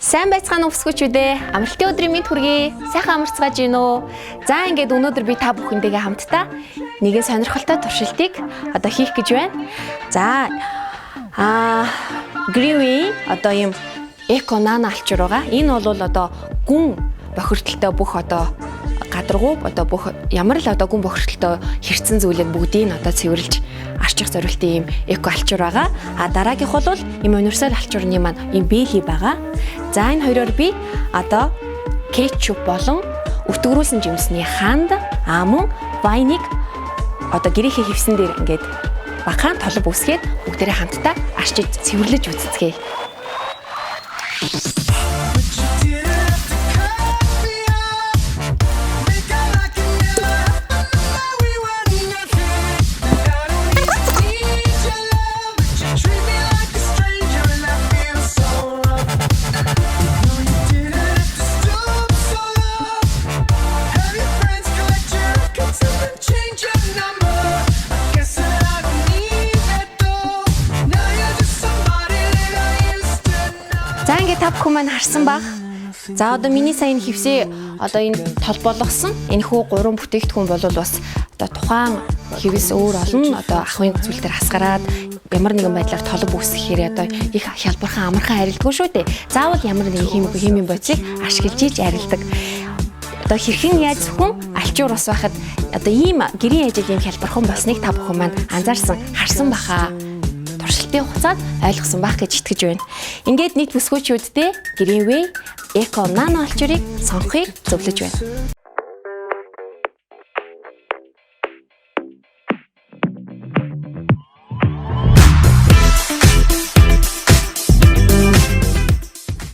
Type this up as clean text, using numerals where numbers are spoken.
Сайн байцгаана уу өсгөөчүүдээ. Амралтын өдрийн мэнд хүргэе. Сайхан амарцгааж гин үү? За ингээд өнөөдөр би та бүхэндээ хамтдаа нэгэн сонирхолтой туршилтыг одоо хийх гэж байна. За Greenway одоо ийм эко нано алчуур байгаа. Энэ бол одоо гүн бохирдолтой бүх одоо гадаргуу одоо бүх ямар л одоо гүн бохирдолтой хэрцэн зүйлийг бүгдийг одоо цэвэрлж арчих зорилтын ийм эко алчуур байгаа. Дараагийнх бол ийм универсал алчуурны маань ийм бэйли байгаа. За энэ хоёроор би одоо кетчуп болон өтгөрүүлсэн жимсний ханд мөн вайныг одоо гэрийнхээ хевсэн дээр ингээд бахан толб үсгээд бүгдээрээ хамтдаа арчиж цэвэрлэж үзцгээе. За ингээд та бүхэн маань харсан баг. За одоо миний сайн хевсээ одоо энэ тол болгосон энэ хүү 3 бүтээгдэхүүн бол бас одоо тухайн хевс өөр олон одоо ахуйн зүйл дээр хасгараад ямар нэгэн байдлаар толб үүсгэхээр одоо их хялбархан амархан арилдгүй шүү дээ. Заавал ямар нэгэн химийн бодисыг ашиглаж ийж арилдаг. Одоо хэрхэн яаж зөвхөн алчуур ус байхад одоо ийм гэрийн ажил ийм хялбархан болсныг та бүхэн маань анзаарсан харсан баха. Туршилтын хугацаанд ойлгосон байх гэж итгэж байна. Ингээд нийт бүсгүйчүүддээ Greenway эко нано алчуурыг сонгохыг зөвлөж байна.